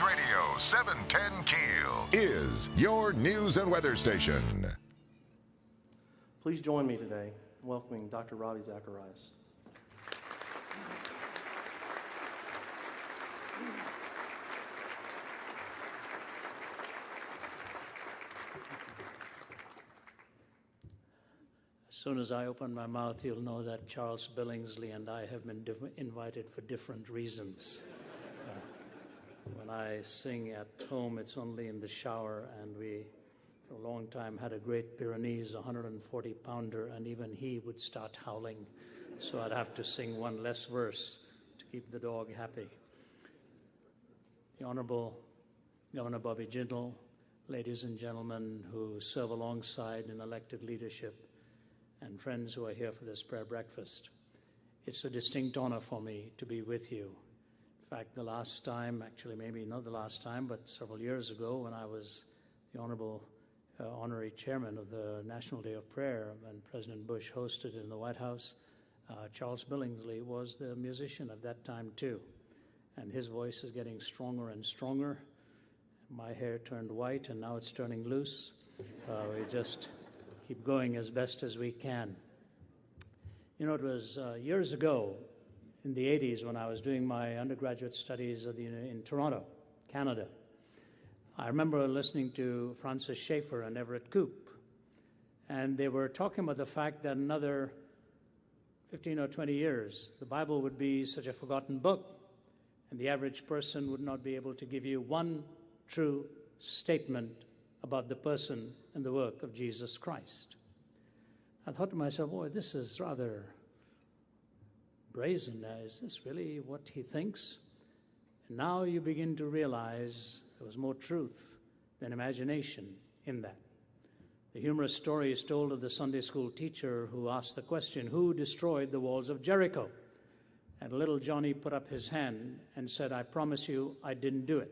Radio 710 Keel is your news and weather station. Please join me today in welcoming Dr. Ravi Zacharias. As soon as I open my mouth, you'll know that Charles Billingsley and I have been invited for different reasons. When I sing at home, it's only in the shower, and we, for a long time, had a Great Pyrenees 140-pounder, and even he would start howling, so I'd have to sing one less verse to keep the dog happy. The Honorable Governor Bobby Jindal, ladies and gentlemen who serve alongside in elected leadership, and friends who are here for this prayer breakfast. It's a distinct honor for me to be with you. In fact, the last time, actually maybe not the last time, but several years ago when I was the Honorable Honorary Chairman of the National Day of Prayer and President Bush hosted it in the White House, Charles Billingsley was the musician at that time too. And his voice is getting stronger and stronger. My hair turned white and now it's turning loose. We just keep going as best as we can. You know, it was years ago in the 80s when I was doing my undergraduate studies in Toronto, Canada. I remember listening to Francis Schaeffer and Everett Koop, and they were talking about the fact that another 15 or 20 years, the Bible would be such a forgotten book, and the average person would not be able to give you one true statement about the person and the work of Jesus Christ. I thought to myself, boy, this is rather brazen. Is this really what he thinks? And now you begin to realize there was more truth than imagination in that. The humorous story is told of the Sunday school teacher who asked the question, who destroyed the walls of Jericho? And little Johnny put up his hand and said, I promise you I didn't do it.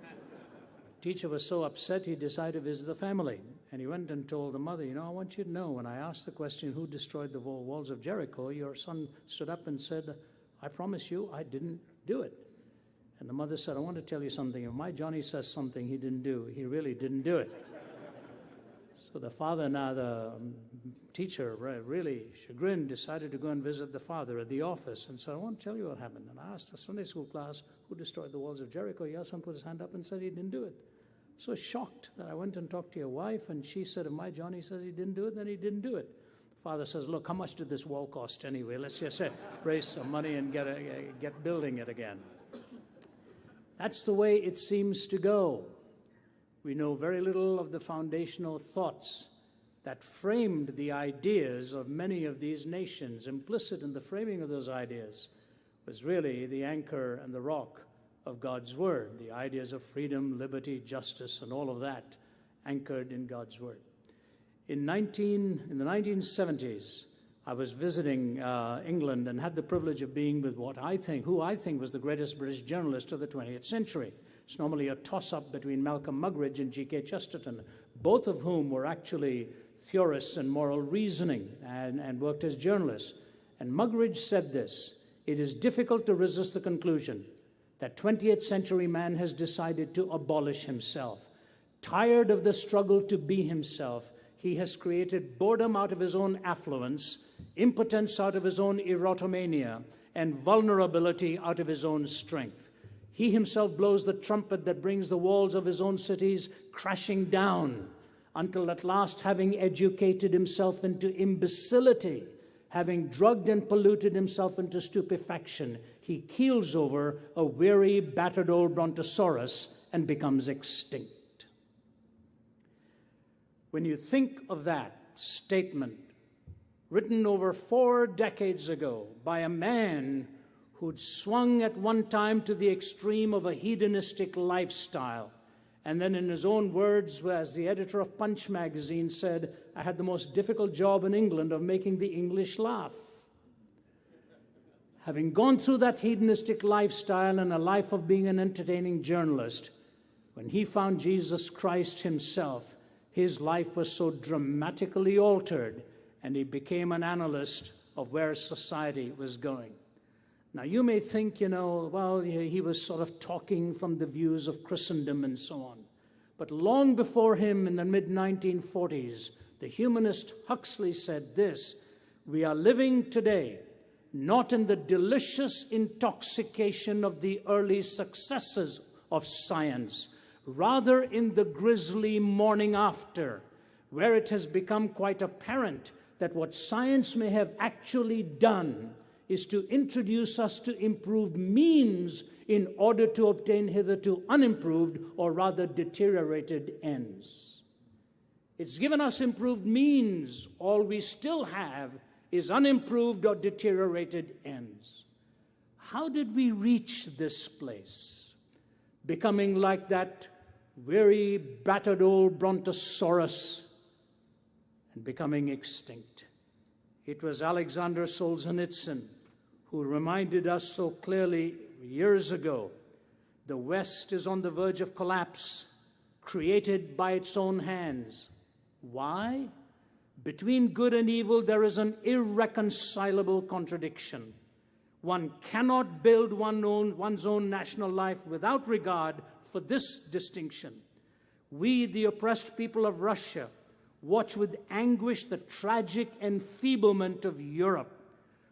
The teacher was so upset he decided to visit the family. And he went and told the mother, you know, I want you to know, when I asked the question, who destroyed the walls of Jericho, your son stood up and said, I promise you I didn't do it. And the mother said, I want to tell you something. If my Johnny says something he didn't do, he really didn't do it. So the father, now the teacher, really chagrined, decided to go and visit the father at the office and said, I want to tell you what happened. And I asked the Sunday school class, who destroyed the walls of Jericho? Your son put his hand up and said he didn't do it. So shocked that I went and talked to your wife, and she said, if my Johnny says he didn't do it, then he didn't do it. The father says, look, how much did this wall cost anyway? Let's just raise some money and get building it again. That's the way it seems to go. We know very little of the foundational thoughts that framed the ideas of many of these nations. Implicit in the framing of those ideas was really the anchor and the rock of God's Word, the ideas of freedom, liberty, justice, and all of that anchored in God's Word. In the 1970s, I was visiting England and had the privilege of being with who I think was the greatest British journalist of the 20th century. It's normally a toss-up between Malcolm Muggeridge and G.K. Chesterton, both of whom were actually theorists in moral reasoning and worked as journalists. And Muggeridge said this, it is difficult to resist the conclusion that 20th century man has decided to abolish himself. Tired of the struggle to be himself, he has created boredom out of his own affluence, impotence out of his own erotomania, and vulnerability out of his own strength. He himself blows the trumpet that brings the walls of his own cities crashing down, until at last, having educated himself into imbecility, having drugged and polluted himself into stupefaction, he keels over a weary, battered old brontosaurus and becomes extinct. When you think of that statement, written over 4 decades ago by a man who'd swung at one time to the extreme of a hedonistic lifestyle, and then in his own words, as the editor of Punch magazine said, I had the most difficult job in England of making the English laugh. Having gone through that hedonistic lifestyle and a life of being an entertaining journalist, when he found Jesus Christ himself, his life was so dramatically altered, and he became an analyst of where society was going. Now, you may think, well, he was sort of talking from the views of Christendom and so on. But long before him, in the mid-1940s, the humanist Huxley said this: "We are living today not in the delicious intoxication of the early successes of science, rather in the grisly morning after, where it has become quite apparent that what science may have actually done is to introduce us to improved means in order to obtain hitherto unimproved, or rather deteriorated, ends. It's given us improved means. All we still have is unimproved or deteriorated ends." How did we reach this place? Becoming like that weary, battered old brontosaurus and becoming extinct. It was Alexander Solzhenitsyn who reminded us so clearly years ago, the West is on the verge of collapse, created by its own hands. Why? Between good and evil, there is an irreconcilable contradiction. One cannot build one's own national life without regard for this distinction. We, the oppressed people of Russia, watch with anguish the tragic enfeeblement of Europe.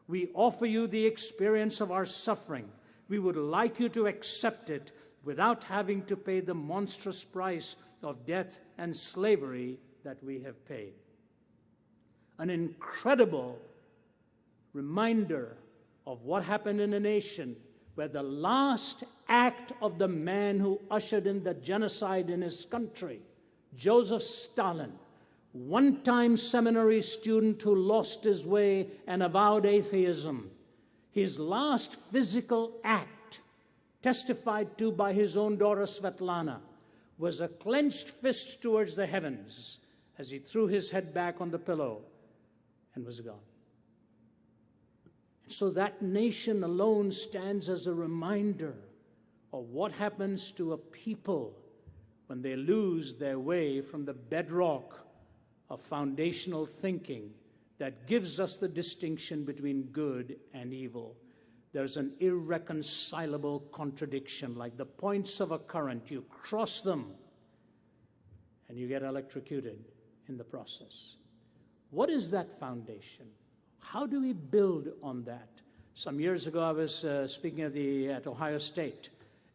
We offer you the experience of our suffering. We would like you to accept it without having to pay the monstrous price of death and slavery that we have paid. An incredible reminder of what happened in a nation where the last act of the man who ushered in the genocide in his country, Joseph Stalin, one-time seminary student who lost his way and avowed atheism, his last physical act, testified to by his own daughter Svetlana, was a clenched fist towards the heavens as he threw his head back on the pillow and was gone. And so that nation alone stands as a reminder of what happens to a people when they lose their way from the bedrock of foundational thinking that gives us the distinction between good and evil. There's an irreconcilable contradiction, like the points of a current. You cross them and you get electrocuted in the process. What is that foundation? How do we build on that? Some years ago, I was speaking at Ohio State,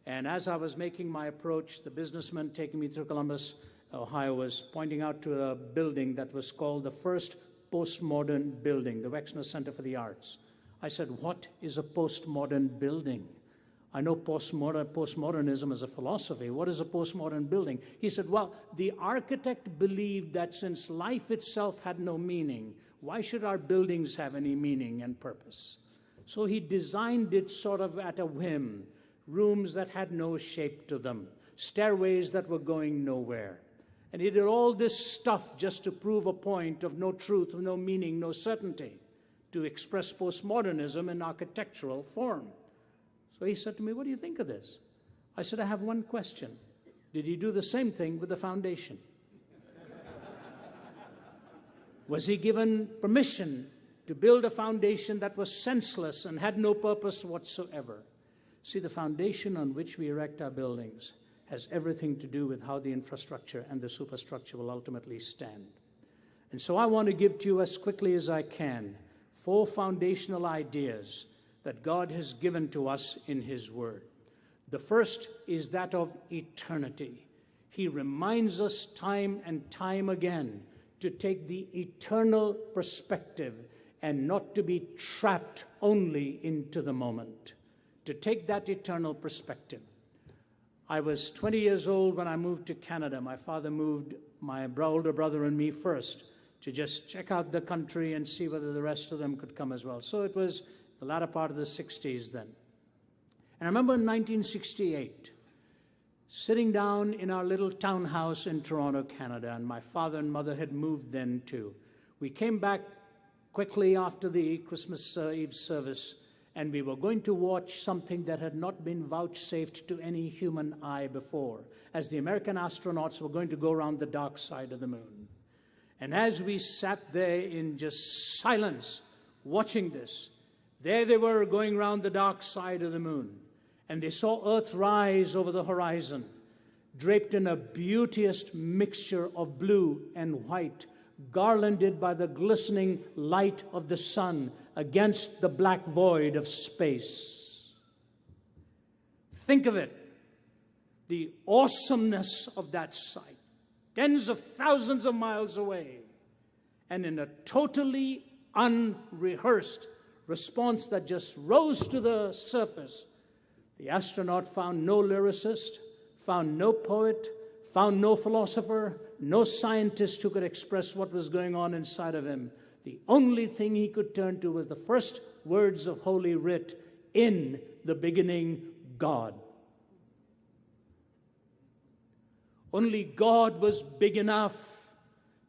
and as I was making my approach, the businessman taking me through Columbus, Ohio, was pointing out to a building that was called the first postmodern building, the Wexner Center for the Arts. I said, "What is a postmodern building? I know postmodernism is a philosophy. What is a postmodern building?" He said, "Well, the architect believed that since life itself had no meaning, why should our buildings have any meaning and purpose?" So he designed it sort of at a whim, rooms that had no shape to them, stairways that were going nowhere. And he did all this stuff just to prove a point of no truth, no meaning, no certainty, to express postmodernism in architectural form. So he said to me, "What do you think of this?" I said, "I have one question. Did he do the same thing with the foundation?" Was he given permission to build a foundation that was senseless and had no purpose whatsoever? See, the foundation on which we erect our buildings has everything to do with how the infrastructure and the superstructure will ultimately stand. And so I want to give to you, as quickly as I can, 4 foundational ideas that God has given to us in His Word. The first is that of eternity. He reminds us time and time again to take the eternal perspective and not to be trapped only into the moment, to take that eternal perspective. I was 20 years old when I moved to Canada. My father moved my older brother and me first to just check out the country and see whether the rest of them could come as well. So it was the latter part of the 60s then. And I remember in 1968, sitting down in our little townhouse in Toronto, Canada, and my father and mother had moved then too. We came back quickly after the Christmas Eve service, and we were going to watch something that had not been vouchsafed to any human eye before, as the American astronauts were going to go around the dark side of the moon. And as we sat there in just silence watching this, There they were going round the dark side of the moon, and they saw Earth rise over the horizon, draped in a beauteous mixture of blue and white, garlanded by the glistening light of the sun against the black void of space. Think of it, the awesomeness of that sight, tens of thousands of miles away, and in a totally unrehearsed response that just rose to the surface, the astronaut found no lyricist, found no poet, found no philosopher, no scientist who could express what was going on inside of him. The only thing he could turn to was the first words of Holy Writ, "In the beginning, God." Only God was big enough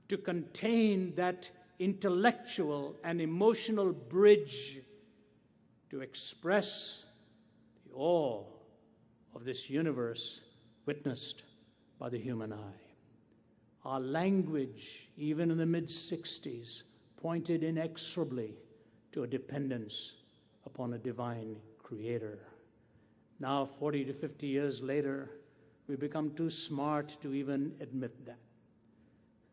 to contain that intellectual and emotional bridge to express the awe of this universe witnessed by the human eye. Our language, even in the mid-60s, pointed inexorably to a dependence upon a divine creator. Now, 40 to 50 years later, we become too smart to even admit that.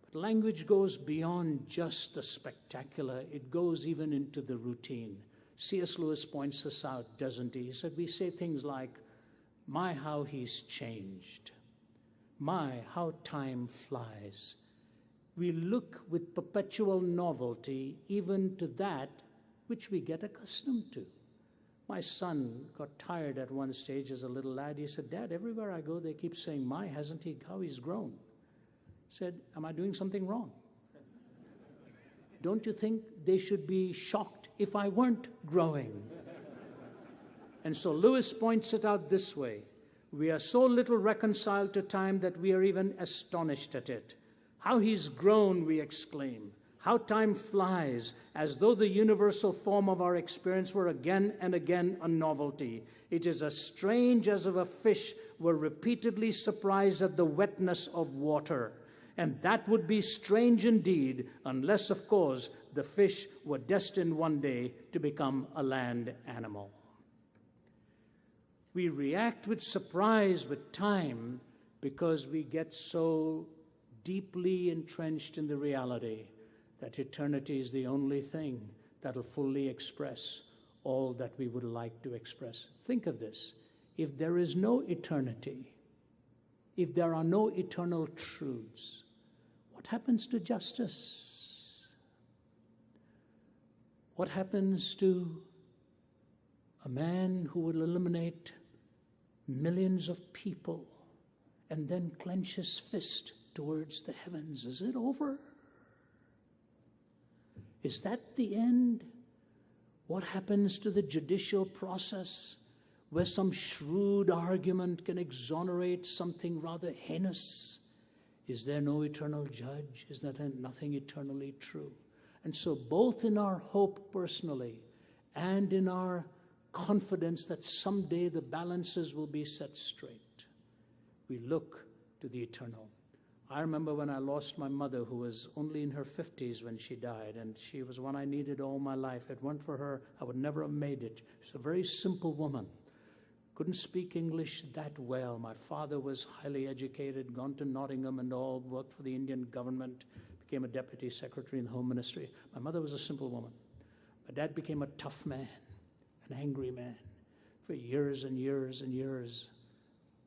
But language goes beyond just the spectacular. It goes even into the routine. C.S. Lewis points this out, doesn't he? He said, we say things like, "My, how he's changed. My, how time flies." We look with perpetual novelty even to that which we get accustomed to. My son got tired at one stage as a little lad. He said, "Dad, everywhere I go, they keep saying, 'My, hasn't he, how he's grown?'" I said, "Am I doing something wrong? Don't you think they should be shocked if I weren't growing?" And so Lewis points it out this way. We are so little reconciled to time that we are even astonished at it. "How he's grown," we exclaim. "How time flies," as though the universal form of our experience were again and again a novelty. It is as strange as if a fish were repeatedly surprised at the wetness of water. And that would be strange indeed, unless, of course, the fish were destined one day to become a land animal. We react with surprise with time because we get so deeply entrenched in the reality that eternity is the only thing that will fully express all that we would like to express. Think of this. If there is no eternity, if there are no eternal truths, what happens to justice? What happens to a man who will eliminate millions of people and then clench his fist towards the heavens? Is it over? Is that the end? What happens to the judicial process where some shrewd argument can exonerate something rather heinous? Is there no eternal judge? Is there nothing eternally true? And so both in our hope personally and in our confidence that someday the balances will be set straight, we look to the eternal. I remember when I lost my mother, who was only in her 50s when she died, and she was one I needed all my life. If it weren't for her, I would never have made it. She was a very simple woman. Couldn't speak English that well. My father was highly educated, gone to Nottingham and all, worked for the Indian government, became a deputy secretary in the Home Ministry. My mother was a simple woman. My dad became a tough man, an angry man. For years and years and years,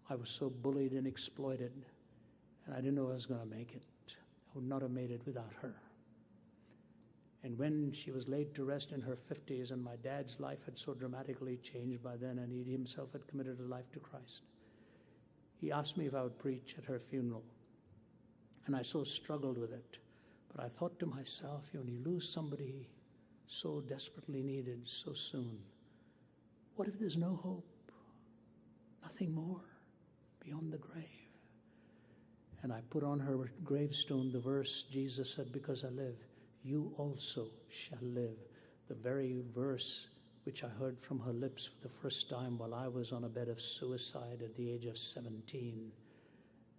I was so bullied and exploited, and I didn't know I was going to make it. I would not have made it without her. And when she was laid to rest in her 50s, and my dad's life had so dramatically changed by then, and he himself had committed a life to Christ, he asked me if I would preach at her funeral. And I so struggled with it. But I thought to myself, when you lose somebody so desperately needed so soon, what if there's no hope? Nothing more beyond the grave. And I put on her gravestone the verse Jesus said, "Because I live, you also shall live." The very verse which I heard from her lips for the first time while I was on a bed of suicide at the age of 17.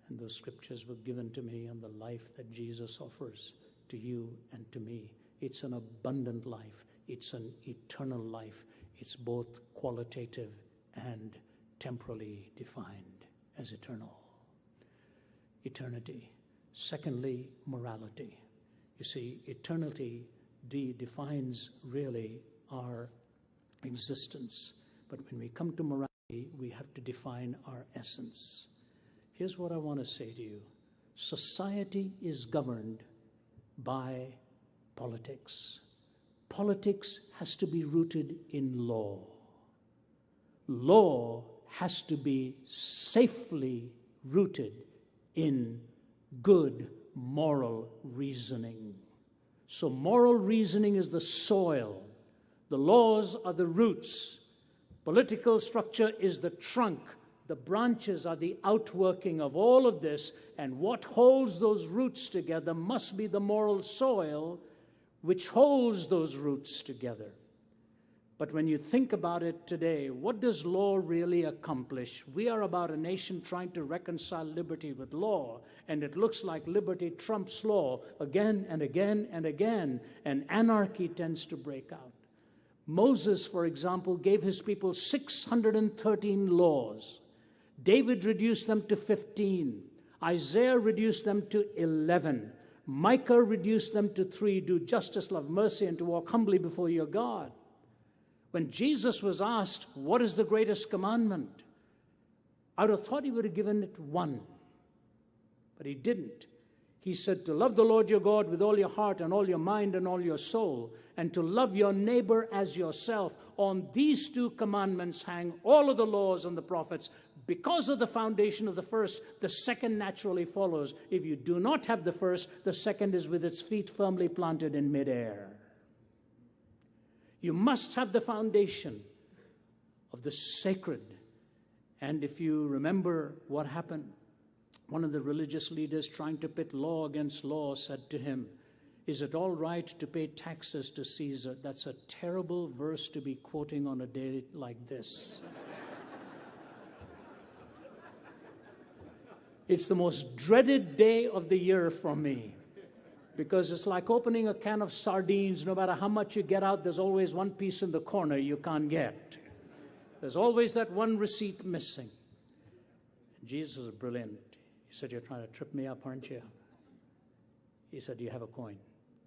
And those scriptures were given to me on the life that Jesus offers to you and to me It's an abundant life. It's an eternal life. It's both qualitative and temporally defined as eternal. Eternity. Secondly, morality. You see, eternity defines really our existence. But when we come to morality, we have to define our essence. Here's what I want to say to you. Society is governed by politics. Politics has to be rooted in law. Law has to be safely rooted in good moral reasoning. So moral reasoning is the soil. The laws are the roots. Political structure is the trunk. The branches are the outworking of all of this, and what holds those roots together must be the moral soil which holds those roots together. But when you think about it today, what does law really accomplish? We are about a nation trying to reconcile liberty with law, and it looks like liberty trumps law again and again and again, and anarchy tends to break out. Moses, for example, gave his people 613 laws. David reduced them to 15. Isaiah reduced them to 11. Micah reduced them to 3, do justice, love mercy, and to walk humbly before your God. When Jesus was asked, what is the greatest commandment? I would have thought he would have given it one, but he didn't. He said to love the Lord your God with all your heart and all your mind and all your soul, and to love your neighbor as yourself. On these two commandments hang all of the laws and the prophets. Because of the foundation of the first, the second naturally follows. If you do not have the first, the second is with its feet firmly planted in midair. You must have the foundation of the sacred. And if you remember what happened, one of the religious leaders trying to pit law against law said to him, is it all right to pay taxes to Caesar? That's a terrible verse to be quoting on a day like this. It's the most dreaded day of the year for me, because it's like opening a can of sardines. No matter how much you get out, there's always one piece in the corner you can't get. There's always that one receipt missing. And Jesus was brilliant. He said, you're trying to trip me up, aren't you? He said, do you have a coin?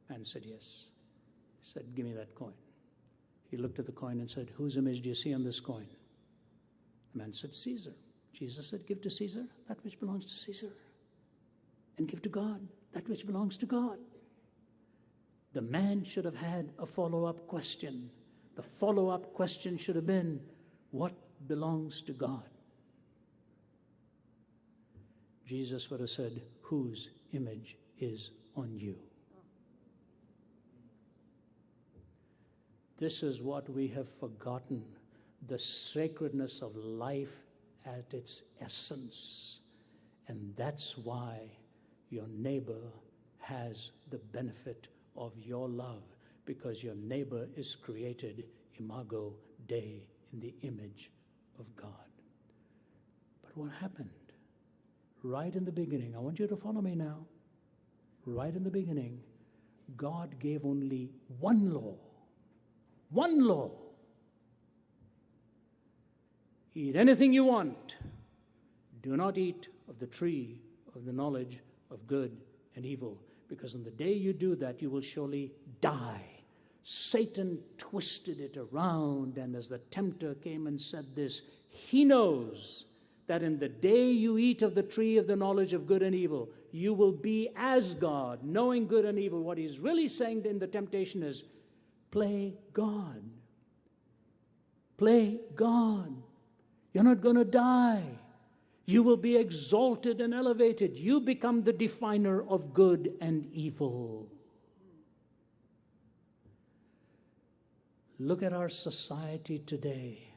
Man said, yes. He said, give me that coin. He looked at the coin and said, whose image do you see on this coin? The man said, Caesar. Jesus said, give to Caesar that which belongs to Caesar, and give to God that which belongs to God. The man should have had a follow-up question. The follow-up question should have been, what belongs to God? Jesus would have said, whose image is on you? This is what we have forgotten, the sacredness of life at its essence. And that's why your neighbor has the benefit of your love, because your neighbor is created imago Dei, in the image of God. But what happened? Right in the beginning, I want you to follow me now. Right in the beginning, God gave only one law. One law. Eat anything you want. Do not eat of the tree of the knowledge of good and evil, because on the day you do that, you will surely die. Satan twisted it around, and as the tempter came and said this, he knows that in the day you eat of the tree of the knowledge of good and evil, you will be as God, knowing good and evil. What he's really saying in the temptation is, play God. Play God. You're not going to die. You will be exalted and elevated. You become the definer of good and evil. Look at our society today.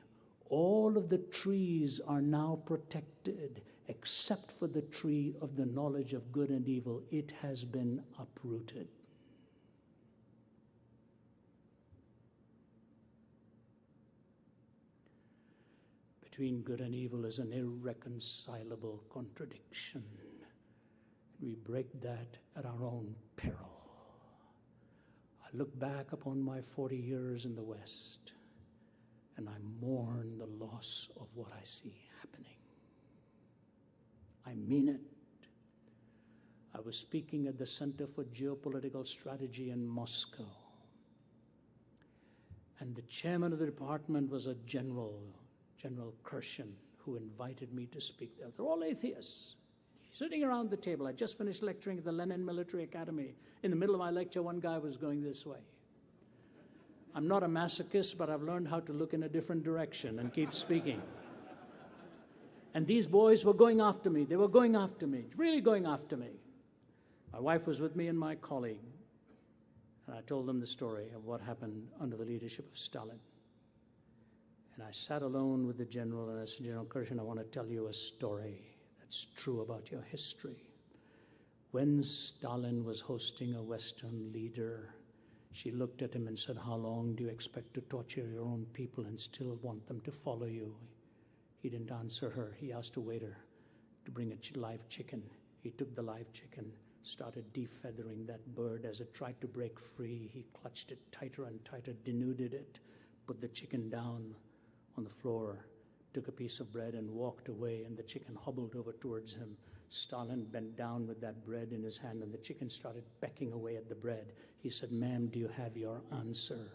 All of the trees are now protected except for the tree of the knowledge of good and evil. It has been uprooted. Between good and evil is an irreconcilable contradiction. We break that at our own peril. I look back upon my 40 years in the West, and I mourn the loss of what I see happening. I mean it. I was speaking at the Center for Geopolitical Strategy in Moscow, and the chairman of the department was a General Kirshen, who invited me to speak there. They're all atheists. Sitting around the table, I just finished lecturing at the Lenin Military Academy. In the middle of my lecture, one guy was going this way. I'm not a masochist, but I've learned how to look in a different direction and keep speaking. And these boys were going after me. They were going after me, really going after me. My wife was with me and my colleague, and I told them the story of what happened under the leadership of Stalin. And I sat alone with the general, and I said, General Kirshen, I want to tell you a story that's true about your history. When Stalin was hosting a Western leader, she looked at him and said, how long do you expect to torture your own people and still want them to follow you? He didn't answer her. He asked a waiter to bring a live chicken. He took the live chicken, started defeathering that bird. As it tried to break free, he clutched it tighter and tighter, denuded it, put the chicken down on the floor, took a piece of bread and walked away, and the chicken hobbled over towards him. Stalin bent down with that bread in his hand, and the chicken started pecking away at the bread. He said, ma'am, do you have your answer?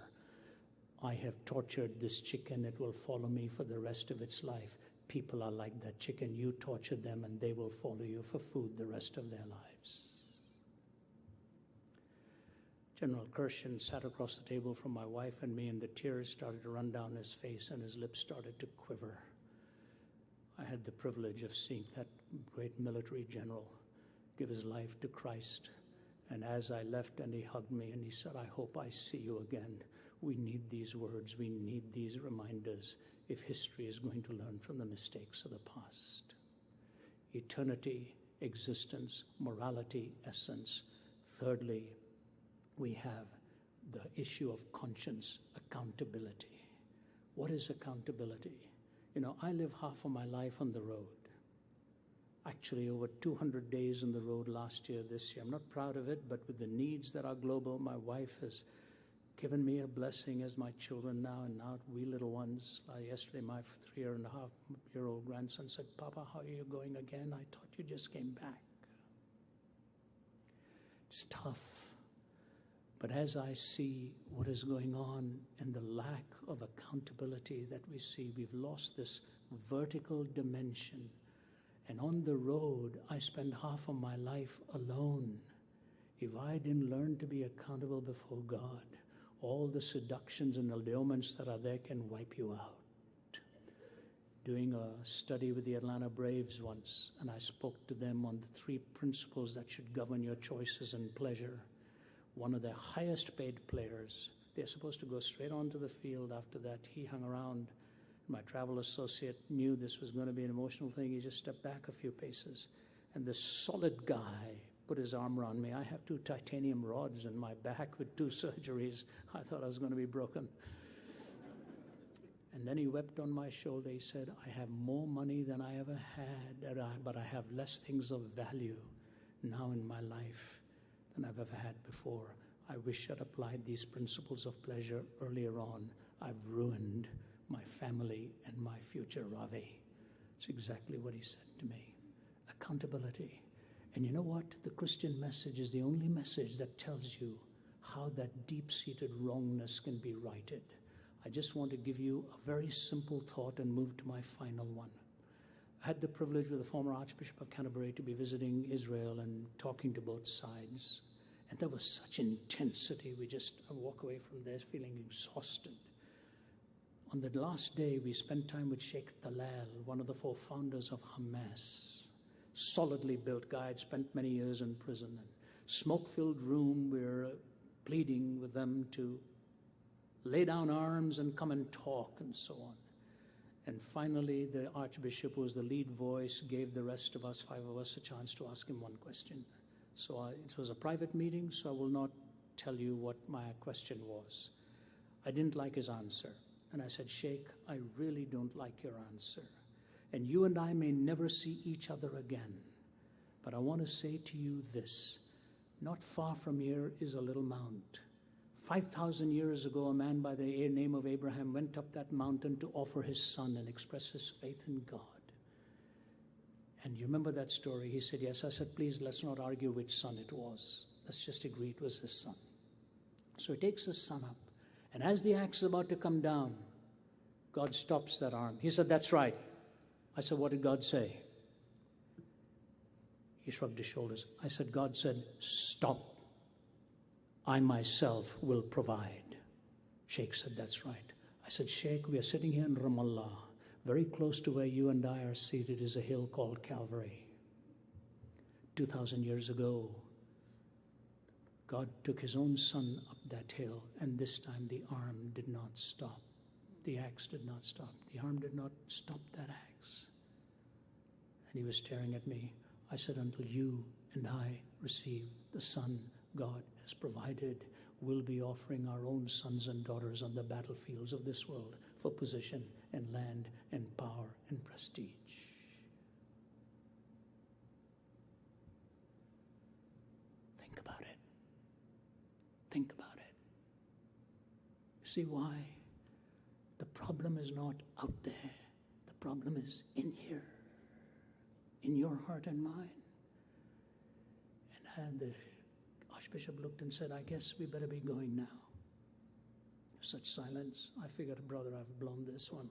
I have tortured this chicken. It will follow me for the rest of its life. People are like that chicken. You torture them, and they will follow you for food the rest of their lives. General Kirshen sat across the table from my wife and me, and the tears started to run down his face, and his lips started to quiver. I had the privilege of seeing that great military general give his life to Christ. And as I left, and he hugged me, and he said, I hope I see you again. We need these words. We need these reminders if history is going to learn from the mistakes of the past. Eternity, existence, morality, essence. Thirdly, we have the issue of conscience, accountability. What is accountability? You know, I live half of my life on the road. Actually, over 200 days on the road last year, this year. I'm not proud of it, but with the needs that are global, my wife has given me a blessing as my children now, and now we little ones. Yesterday, my 3.5-year-old grandson said, Papa, how are you going again? I thought you just came back. It's tough. But as I see what is going on and the lack of accountability that we see, we've lost this vertical dimension. And on the road, I spend half of my life alone. If I didn't learn to be accountable before God, all the seductions and allurements that are there can wipe you out. Doing a study with the Atlanta Braves once, and I spoke to them on the 3 principles that should govern your choices and pleasure. One of their highest paid players, they're supposed to go straight onto the field after that. He hung around. My travel associate knew this was going to be an emotional thing. He just stepped back a few paces. And this solid guy put his arm around me. I have 2 titanium rods in my back with 2 surgeries. I thought I was going to be broken. And then he wept on my shoulder. He said, I have more money than I ever had, but I have less things of value now in my life than I've ever had before. I wish I'd applied these principles of pleasure earlier on. I've ruined my family and my future, Ravi. It's exactly what he said to me. Accountability. And you know what? The Christian message is the only message that tells you how that deep-seated wrongness can be righted. I just want to give you a very simple thought and move to my final one. I had the privilege with the former Archbishop of Canterbury to be visiting Israel and talking to both sides. And there was such intensity. I walk away from there feeling exhausted. On the last day, we spent time with Sheikh Talal, one of the 4 founders of Hamas. Solidly built guy, had spent many years in prison. And smoke-filled room, we're pleading with them to lay down arms and come and talk and so on. And finally, the Archbishop, who was the lead voice, gave the rest of us, 5 of us, a chance to ask him one question. So it was a private meeting, so I will not tell you what my question was. I didn't like his answer. And I said, Sheikh, I really don't like your answer. And you and I may never see each other again. But I want to say to you this. Not far from here is a little mount. 5,000 years ago, a man by the name of Abraham went up that mountain to offer his son and express his faith in God. And you remember that story? He said, yes. I said, please, let's not argue which son it was. Let's just agree it was his son. So he takes his son up. And as the axe is about to come down, God stops that arm. He said, that's right. I said, what did God say? He shrugged his shoulders. I said, God said, stop. I myself will provide. Sheikh said, that's right. I said, Sheikh, we are sitting here in Ramallah. Very close to where you and I are seated is a hill called Calvary. 2,000 years ago, God took his own son up that hill, and this time the arm did not stop. The axe did not stop. The arm did not stop that axe. And he was staring at me. I said, until you and I receive the son God has provided, we'll be offering our own sons and daughters on the battlefields of this world for position and land and power and prestige. Think about it. Think about it. You see why? The problem is not out there. The problem is in here, in your heart and mine. And the Archbishop looked and said, I guess we better be going now. Such silence. I figured, brother, I've blown this one.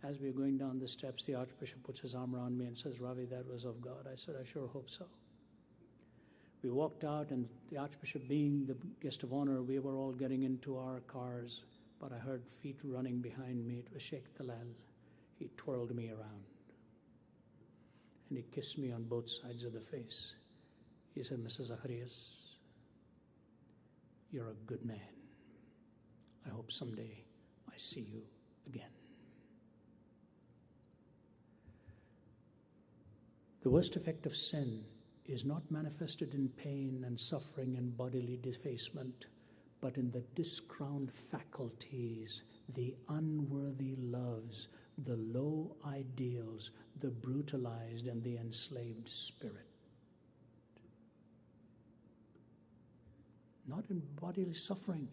As we were going down the steps, the Archbishop puts his arm around me and says, Ravi, that was of God. I said, I sure hope so. We walked out, and the Archbishop being the guest of honor, we were all getting into our cars, but I heard feet running behind me. It was Sheikh Talal. He twirled me around, and he kissed me on both sides of the face. He said, Mr. Zacharias, you're a good man. I hope someday I see you again. The worst effect of sin is not manifested in pain and suffering and bodily defacement, but in the discrowned faculties, the unworthy loves, the low ideals, the brutalized and the enslaved spirit. Not in bodily suffering,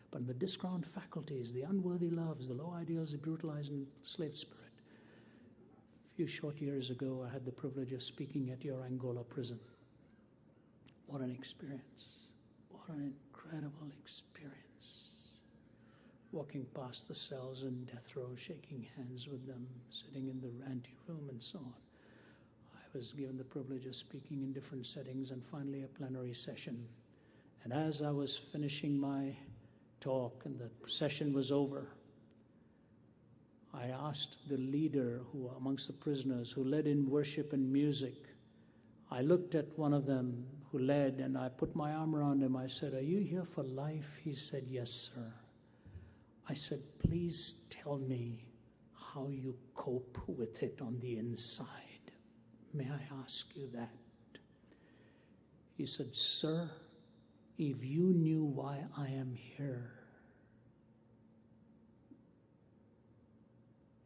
but in the discrowned faculties, the unworthy loves, the low ideals, the brutalized and enslaved spirit. A few short years ago, I had the privilege of speaking at your Angola prison. What an experience. What an incredible experience. Walking past the cells in death row, shaking hands with them, sitting in the ante-room and so on. I was given the privilege of speaking in different settings and finally a plenary session. And as I was finishing my talk and the session was over, I asked the leader who amongst the prisoners who led in worship and music. I looked at one of them who led and I put my arm around him. I said, are you here for life? He said, yes, sir. I said, please tell me how you cope with it on the inside. May I ask you that? He said, sir, if you knew why I am here,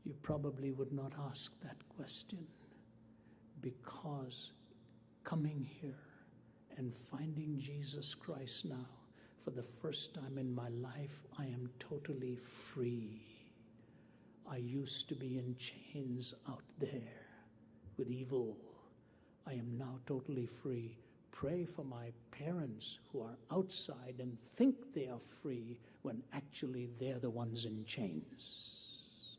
you probably would not ask that question, because coming here and finding Jesus Christ now, for the first time in my life, I am totally free. I used to be in chains out there with evil. I am now totally free. Pray for my parents who are outside and think they are free when actually they're the ones in chains.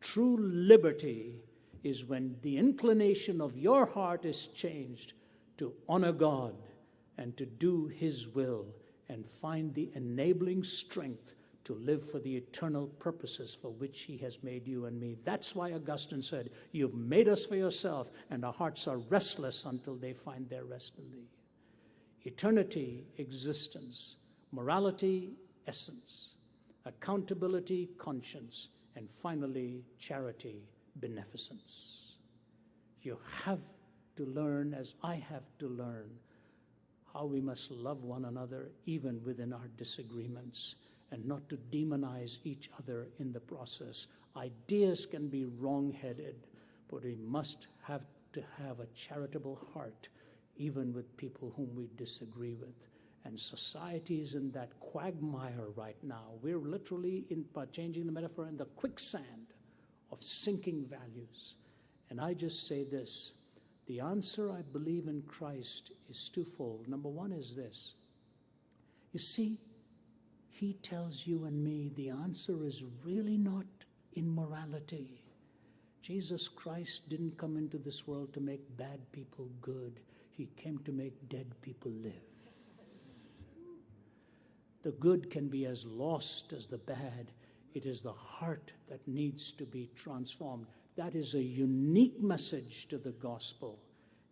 True liberty is when the inclination of your heart is changed to honor God and to do His will and find the enabling strength to live for the eternal purposes for which He has made you and me. That's why Augustine said, you've made us for yourself, and our hearts are restless until they find their rest in Thee. Eternity, existence. Morality, essence. Accountability, conscience. And finally, charity, beneficence. You have to learn, as I have to learn, how we must love one another even within our disagreements, and not to demonize each other in the process. Ideas can be wrong-headed, but we must have to have a charitable heart even with people whom we disagree with. And society is in that quagmire right now. We're literally, by changing the metaphor, in the quicksand of sinking values. And I just say this, the answer, I believe, in Christ is twofold. Number one is this. You see, he tells you and me the answer is really not in morality. Jesus Christ didn't come into this world to make bad people good. He came to make dead people live. The good can be as lost as the bad. It is the heart that needs to be transformed. That is a unique message to the gospel.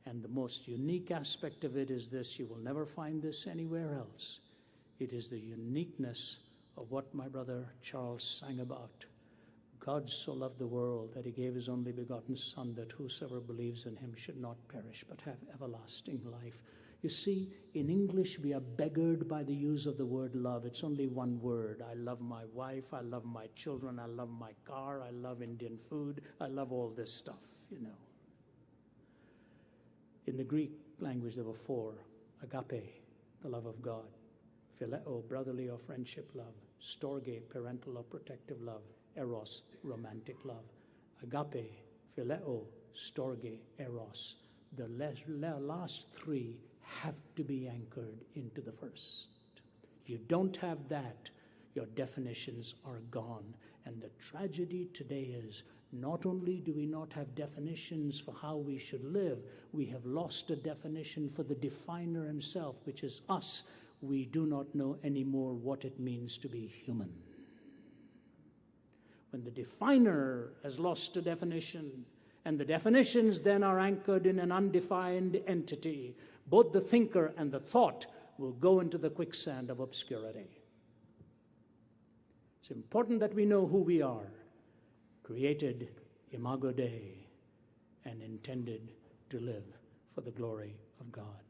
And the most unique aspect of it is this. You will never find this anywhere else. It is the uniqueness of what my brother Charles sang about. God so loved the world that he gave his only begotten Son, that whosoever believes in him should not perish but have everlasting life. You see, in English we are beggared by the use of the word love. It's only one word. I love my wife, I love my children, I love my car, I love Indian food, I love all this stuff, you know. In the Greek language there were four. Agape, the love of God. Phileo, brotherly or friendship love. Storge, parental or protective love. Eros, romantic love. Agape, phileo, storge, eros. The last three have to be anchored into the first. You don't have that, your definitions are gone. And the tragedy today is, not only do we not have definitions for how we should live, we have lost a definition for the definer himself, which is us. We do not know anymore what it means to be human. When the definer has lost a definition, and the definitions then are anchored in an undefined entity, both the thinker and the thought will go into the quicksand of obscurity. It's important that we know who we are, created imago Dei, and intended to live for the glory of God.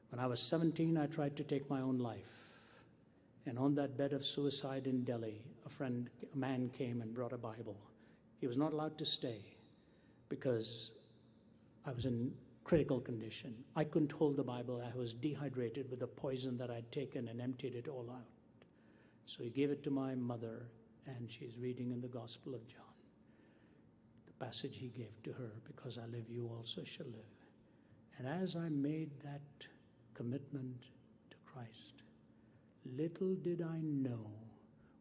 When I was 17, I tried to take my own life. And on that bed of suicide in Delhi, a man came and brought a Bible. He was not allowed to stay because I was in critical condition. I couldn't hold the Bible. I was dehydrated with the poison that I'd taken and emptied it all out. So he gave it to my mother, and she's reading in the Gospel of John, the passage he gave to her, because I live, you also shall live. And as I made that commitment to Christ, little did I know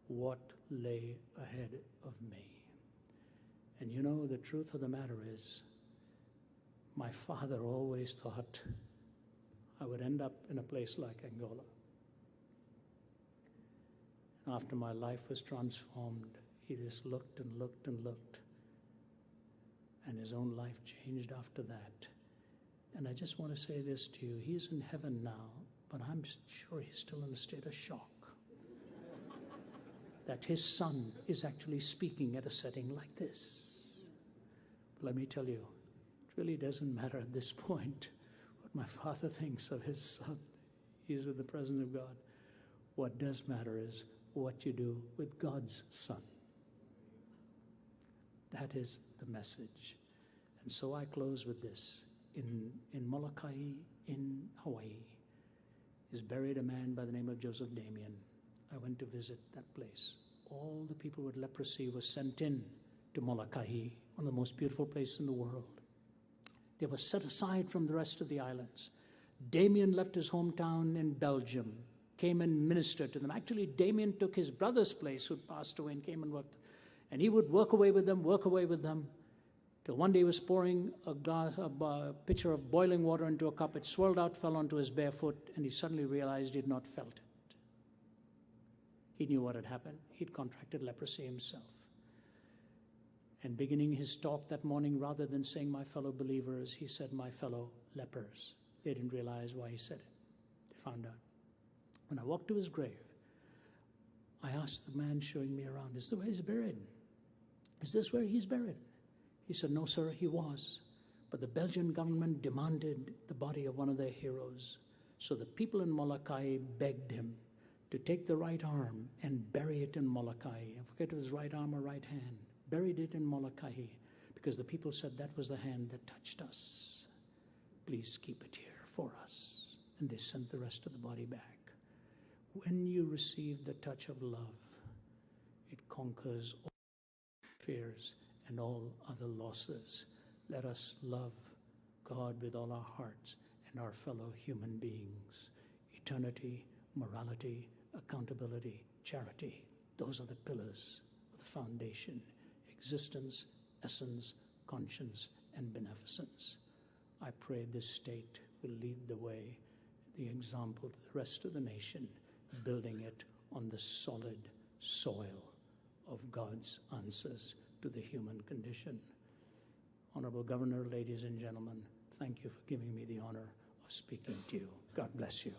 what lay ahead of me. And you know, the truth of the matter is, my father always thought I would end up in a place like Angola. And after my life was transformed, he just looked and looked and looked. And his own life changed after that. And I just want to say this to you. He's in heaven now, but I'm sure he's still in a state of shock that his son is actually speaking at a setting like this. But let me tell you, it really doesn't matter at this point what my father thinks of his son. He's with the presence of God. What does matter is what you do with God's son. That is the message. And so I close with this. In Molokai, in Hawaii, is buried a man by the name of Joseph Damien. I went to visit that place. All the people with leprosy were sent in to Molokai, one of the most beautiful places in the world. They were set aside from the rest of the islands. Damien left his hometown in Belgium, came and ministered to them. Actually, Damien took his brother's place, who'd passed away, and came and worked. And he would work away with them, till one day he was pouring a pitcher of boiling water into a cup. It swirled out, fell onto his bare foot, and he suddenly realized he had not felt it. He knew what had happened. He'd contracted leprosy himself. And beginning his talk that morning, rather than saying, my fellow believers, he said, my fellow lepers. They didn't realize why he said it. They found out. When I walked to his grave, I asked the man showing me around, is this where he's buried? Is this where he's buried? He said, no, sir, he was. But the Belgian government demanded the body of one of their heroes. So the people in Molokai begged him to take the right arm and bury it in Molokai. I forget if it was right arm or right hand. Buried it in Molokai because the people said that was the hand that touched us. Please keep it here for us. and they sent the rest of the body back. When you receive the touch of love, it conquers all fears and all other losses. Let us love God with all our hearts and our fellow human beings. Eternity, morality, accountability, charity. Those are the pillars of the foundation. Existence, essence, conscience, and beneficence. I pray this state will lead the way, the example to the rest of the nation, building it on the solid soil of God's answers to the human condition. Honorable Governor, ladies and gentlemen, thank you for giving me the honor of speaking to you. God bless you.